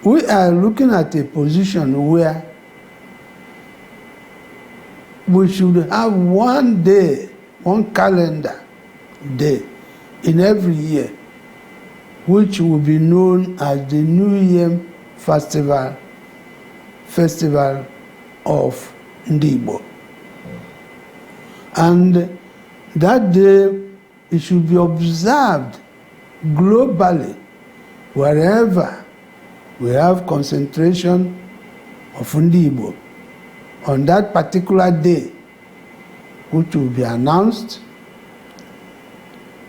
we are looking at a position where we should have one day, one calendar day in every year, which will be known as the New Year Festival of Igbo. And that day, it should be observed globally wherever we have concentration of Igbo. On that particular day, which will be announced,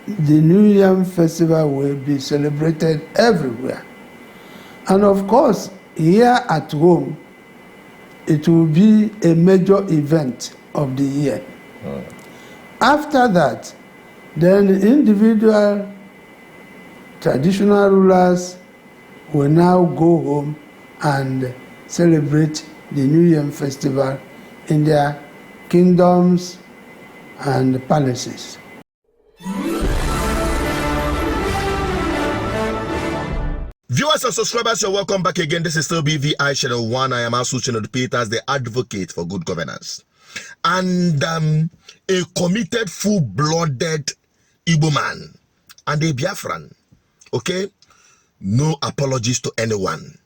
the New Yam Festival will be celebrated everywhere. And of course, here at home, it will be a major event of the year. After that, then individual traditional rulers will now go home and celebrate the New Yam Festival in their kingdoms and palaces. Viewers and subscribers, you're welcome back again. This is still BVI Channel 1. I am Asuchino Peters, the advocate for good governance. And a committed, full-blooded Igbo man and a Biafran. Okay? No apologies to anyone.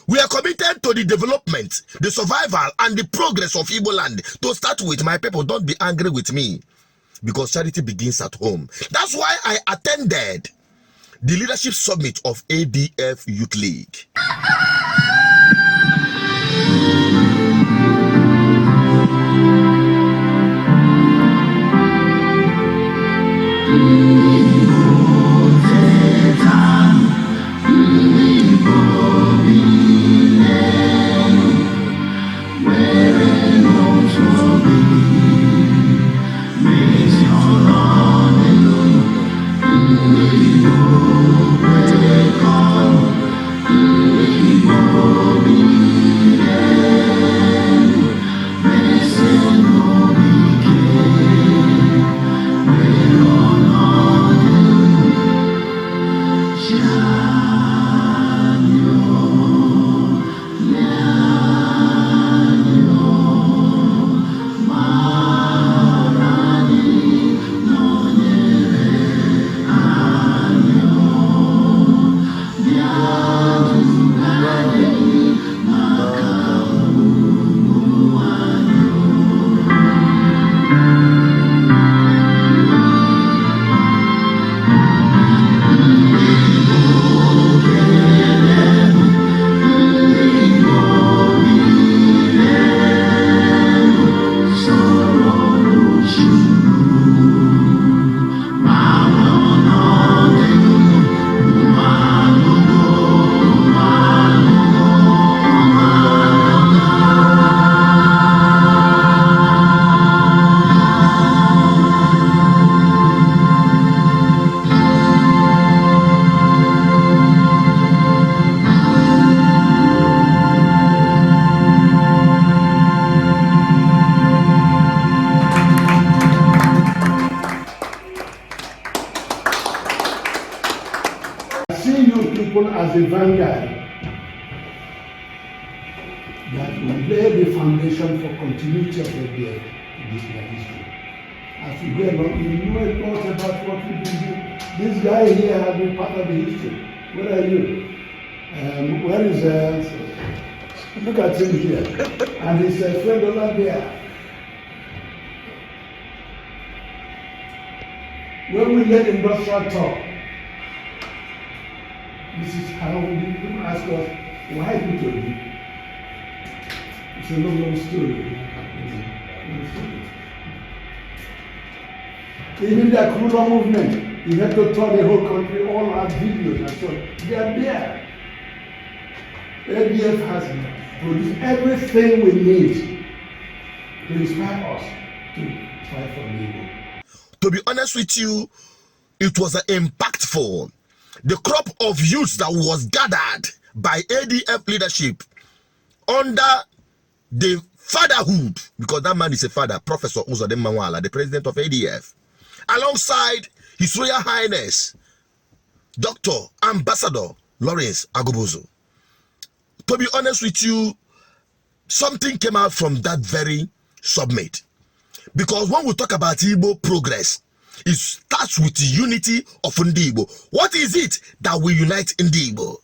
We are committed to the development, the survival, and the progress of Igboland. To start with, my people, don't be angry with me, because charity begins at home. That's why I attended the leadership summit of ADF Youth League. As a vanguard that will lay the foundation for continuity of ADF in this history. As we go along, we know a lot about what we do. This guy here has been part of the history. Where are you? Where is look at him here. And his friend over there. When we let industrial talk, this is how people ask us, why did you do it? It's a long story. Even the Akura movement, you have to tell the whole country, all our videos and so on. They are there. ADF has produced everything we need to inspire us to fight for Igbo. To be honest with you, it was impactful. The crop of youths that was gathered by ADF leadership under the fatherhood, because that man is a father, Professor Uzodem Mawala, the president of ADF, alongside His Royal Highness, Dr. Ambassador Lawrence Agobozo. To be honest with you, something came out from that very summit. Because when we talk about Igbo progress, it starts with the unity of Ndi Igbo. What is it that will unite Ndi Igbo?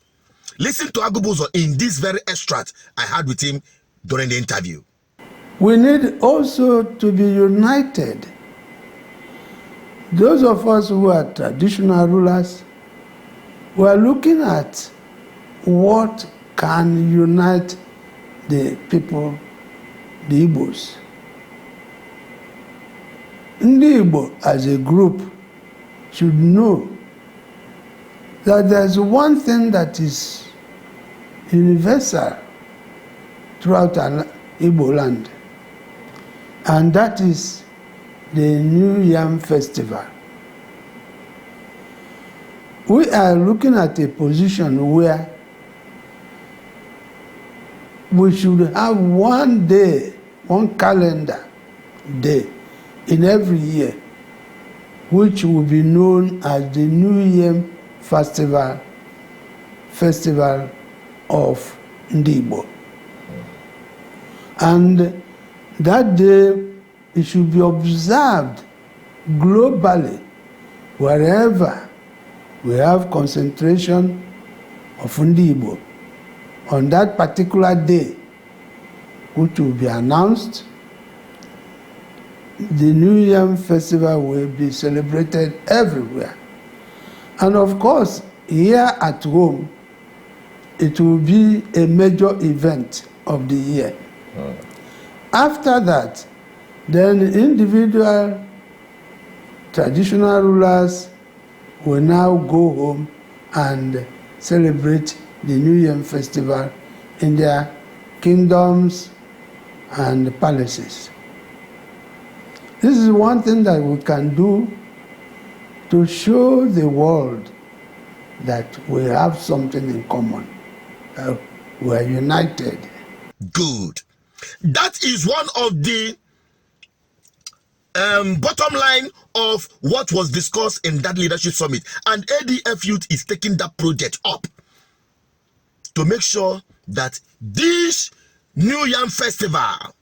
Listen to Agubuzo in this very extract I had with him during the interview. We need also to be united. Those of us who are traditional rulers, we are looking at what can unite the people, the Igbos. Ndi Igbo as a group should know that there's one thing that is universal throughout Igboland, and that is the New Yam Festival. We are looking at a position where we should have one day, one calendar day in every year, which will be known as the New Yam Festival of Ndi Igbo. And that day, it should be observed globally wherever we have concentration of Ndi Igbo. On that particular day, which will be announced, the New Yam Festival will be celebrated everywhere. And of course, here at home, it will be a major event of the year. After that, then individual traditional rulers will now go home and celebrate the New Yam Festival in their kingdoms and palaces. This is one thing that we can do to show the world that we have something in common. We are united. Good. That is one of the bottom line of what was discussed in that leadership summit. And ADF Youth is taking that project up to make sure that this New Yam Festival,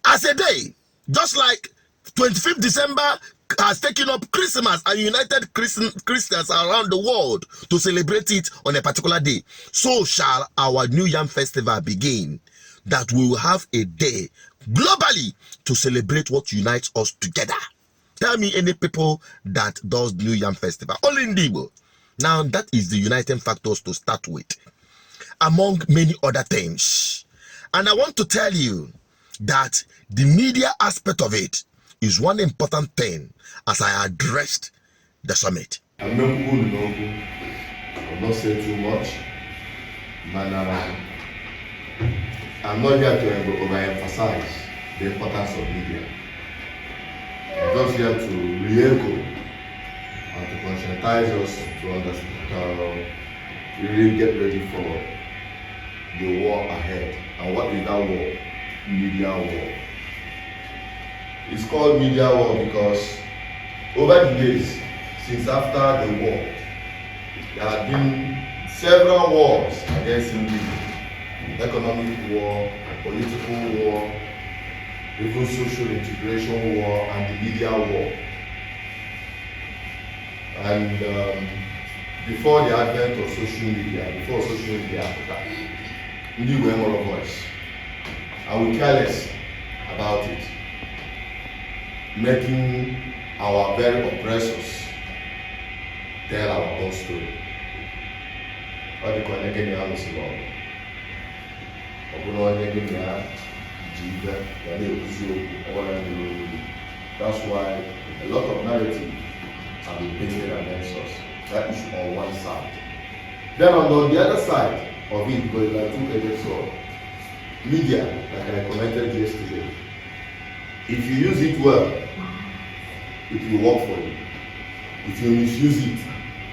as a day, just like 25th December has taken up Christmas and united Christians around the world to celebrate it on a particular day, so shall our New Yam Festival begin, that we will have a day globally to celebrate what unites us together. Tell me any people that does New Yam Festival. Only in Igbo. Now that is the uniting factors to start with, among many other things. And I want to tell you that the media aspect of it is one important thing as I addressed the summit. I'm not going to I'll not say too much, but I'm not here to overemphasize the importance of media. I'm just here to re-echo and to conscientize us to understand, really get ready for the war ahead. And what is that war? Media war. It's called media war because over the years, since after the war, there have been several wars against India. Economic war, political war, even social integration war, and the media war. And before the advent of social media, India were more of us. And we care less about it, making our very oppressors tell our own story. What they call again the house law. That's why a lot of narrative have been painted against us. That is on one side. Then on the other side of it, because there are two-edged sword. Media, like I commented yesterday, if you use it well, it will work for you. If you misuse it,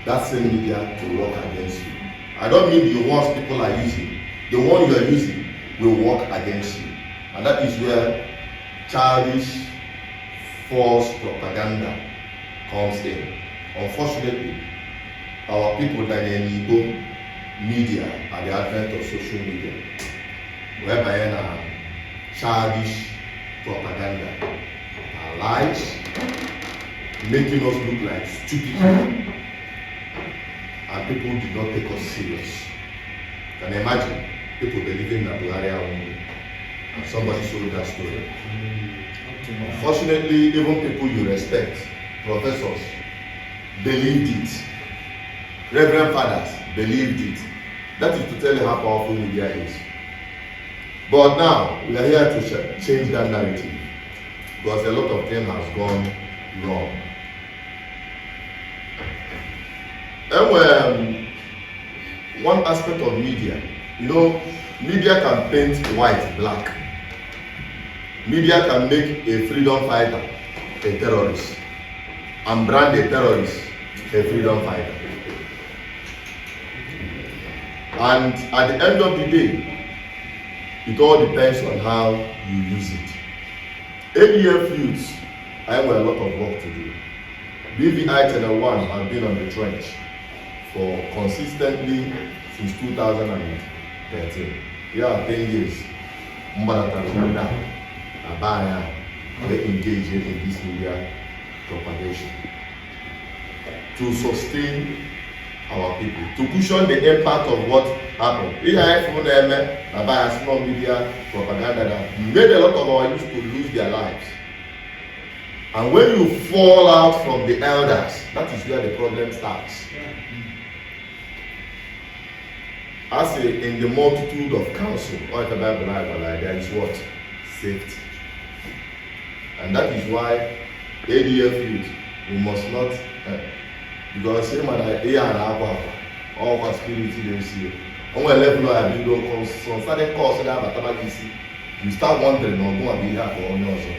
that same media will work against you. I don't mean the ones people are using. The one you are using will work against you. And that is where childish, false propaganda comes in. Unfortunately, our people that are in Igbo media at the advent of social media, whereby childish propaganda and lies, making us look like stupid people, and people did not take us serious. Can you imagine people believing that Buhari only, and somebody sold that story? Unfortunately, even people you respect, professors, believed it. Reverend fathers believed it. That is to tell you how powerful media is. But now we are here to change that narrative, because a lot of things has gone wrong. And one aspect of media, media can paint white black. Media can make a freedom fighter a terrorist, and brand a terrorist a freedom fighter. And at the end of the day, it all depends on how you use it. ADF Youth, I have a lot of work to do. BVI Channel 1 has been on the trench for consistently since 2013. Yeah, 10 years. They engage in this media propagation to sustain our people, to cushion the impact of what happened. Small media propaganda that made a lot of our youth to lose their lives. And when you fall out from the elders, that is where the problem starts. I say, in the multitude of counsel, there is what? Safety. And that is why ADF Youth, we must not, because same all conspiracy they see. On a level of you don't certain cause that you start wondering on who be here for also.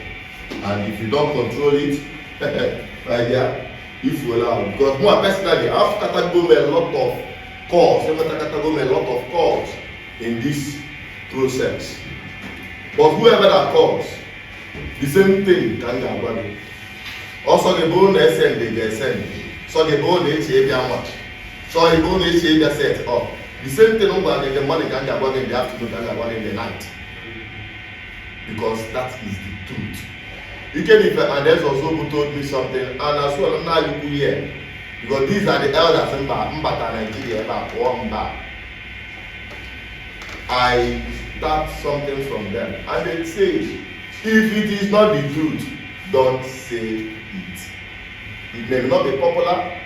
And if you don't control it, right there, if you allow, because more personally, I've categorized a lot of calls, in this process. But whoever that calls, the same thing can happen. Also, the bone they send, they send. So the bone they say how much. So the bone they say they set up. The same thing over the money can happen in the afternoon, can happen in the night. Because that is the truth. And there's also who told me something, and as well, now you go here. Because these are the elders in Nigeria, I start something from them. And they say, if it is not the truth, don't say it. It may not be popular,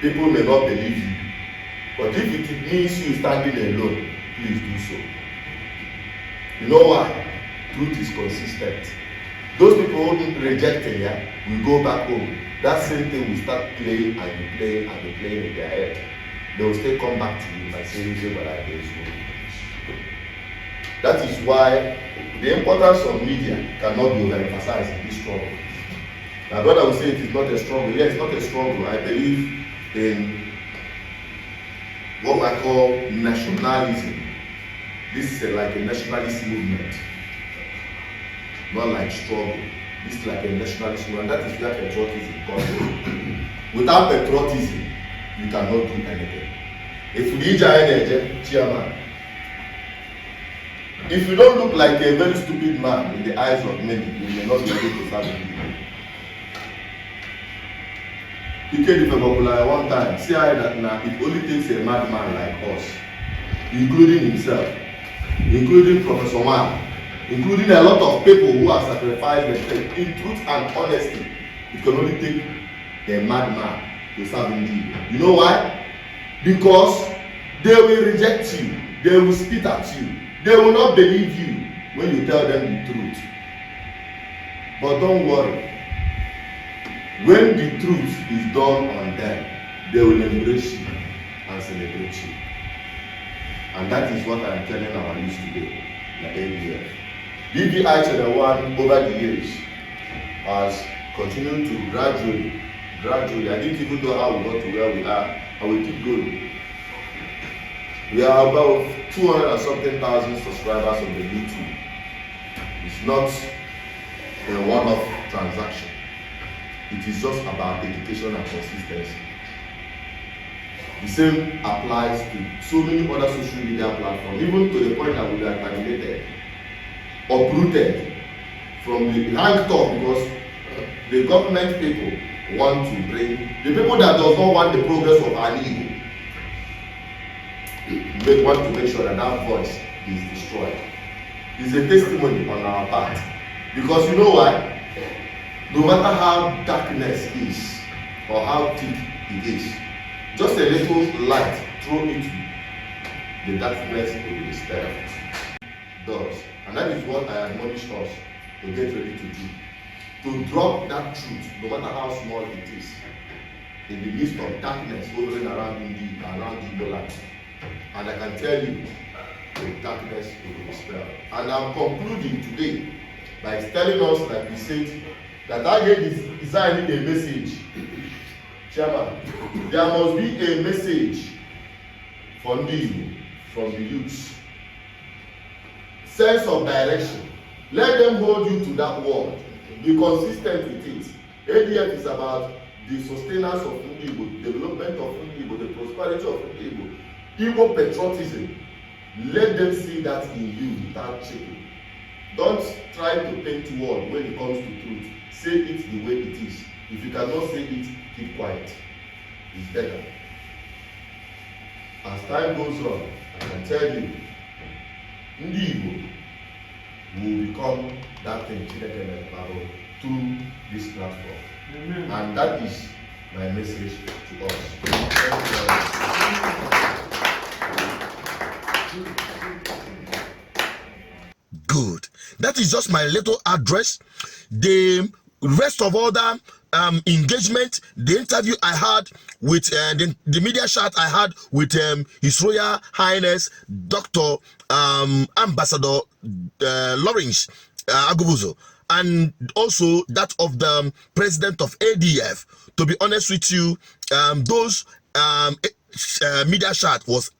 people may not believe you. But if it means you standing alone, please do so. You know why? Truth is consistent. Those people who reject it, will go back home. That same thing will start playing and playing and playing in their head. They will still come back to you and say, what I do. That is why the importance of media cannot be overemphasized in this struggle. My brother will say it is not a struggle. Yes, it's not a struggle. I believe in what I call nationalism. This is like a nationalist movement, not like struggle. This is like a nationalist movement. That is where patriotism comes in. Without patriotism, you cannot do anything. If you need chairman, if you don't look like a very stupid man in the eyes of many, you may not be able to serve people. He came to Igboland one time. See how that now it only takes a madman like us, including himself, including Professor Wan, including a lot of people who have sacrificed themselves in truth and honesty. It can only take a madman to serve indeed. You know why? Because they will reject you, they will spit at you, they will not believe you when you tell them the truth. But don't worry. When the truth is done on them, they will embrace you and celebrate you. And that is what I am telling our youth today, the ADF. BVI Channel 1 over the years has continued to gradually, I didn't even know how we got to where we are, and we keep going. We are about 200 and something thousand subscribers on the YouTube. It's not a one-off transaction. It is just about dedication and consistency. The same applies to so many other social media platforms, even to the point that we are terminated, uprooted from the high top, because the government people want to bring the people that does not want the progress of our Igbo. They want to make sure that that voice is destroyed. It's a testimony on our part, because you know why? No matter how darkness is or how thick it is, just a little light thrown into the darkness will be dispelled. Does, and that is what I admonish us to get ready to do. To drop that truth, no matter how small it is, in the midst of darkness hovering around Igboland. And I can tell you, the darkness will be dispelled. And I'm concluding today by telling us, like we said, that I is designing a message. Chairman, there must be a message from the youths. Sense of direction. Let them hold you to that word. Be consistent with it. ADF is about the sustenance of Igbo, development of Igbo, the prosperity of Igbo, Igbo patriotism. Let them see that in you without checking. Don't try to paint word when it comes to truth. Say it the way it is. If you cannot say it, keep quiet. It's better. As time goes on, I can tell you, Igbo will become that thing through this platform. Amen. And that is my message to us. Good. That is just my little address. The rest of all that engagement, the interview I had with the media chat I had with His Royal Highness Dr. Ambassador Lawrence Agubuzo, and also that of the president of ADF. To be honest with you, those media chat was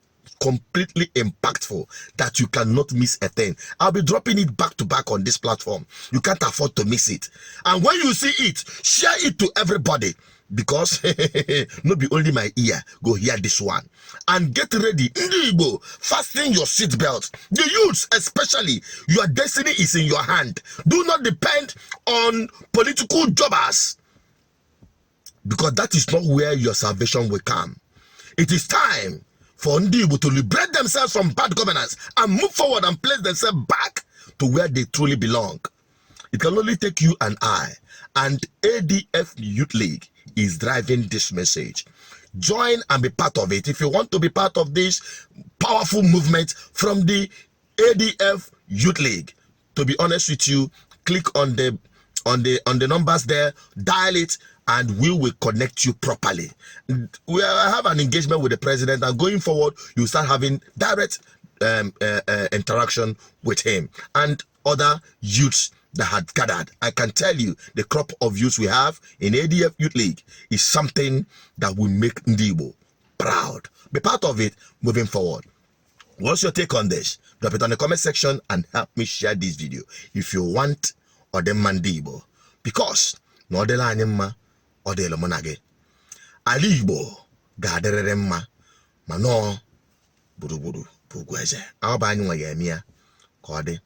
completely impactful that you cannot miss a thing. I'll be dropping it back to back on this platform. You can't afford to miss it. And when you see it, share it to everybody, because not be only my ear go hear this one. And get ready, Igbo, fasten your seatbelt. The youths especially, your destiny is in your hand. Do not depend on political jobbers, because that is not where your salvation will come. It is time for Igbo to liberate themselves from bad governance and move forward and place themselves back to where they truly belong. It can only take you and I, and ADF Youth League is driving this message. Join and be part of it. If you want to be part of this powerful movement from the ADF Youth League, to be honest with you, click on the numbers there, dial it, and we will connect you properly. We have an engagement with the president, and going forward, you start having direct interaction with him and other youths that had gathered. I can tell you, the crop of youths we have in ADF Youth League is something that will make Igbo proud. Be part of it moving forward. What's your take on this? Drop it on the comment section and help me share this video if you want Igbo, because no de la anima or de la monage. Ali Igbo gaderere mma ma no buru bugweze. Aba anyi nwa ya emia ka ọ dị.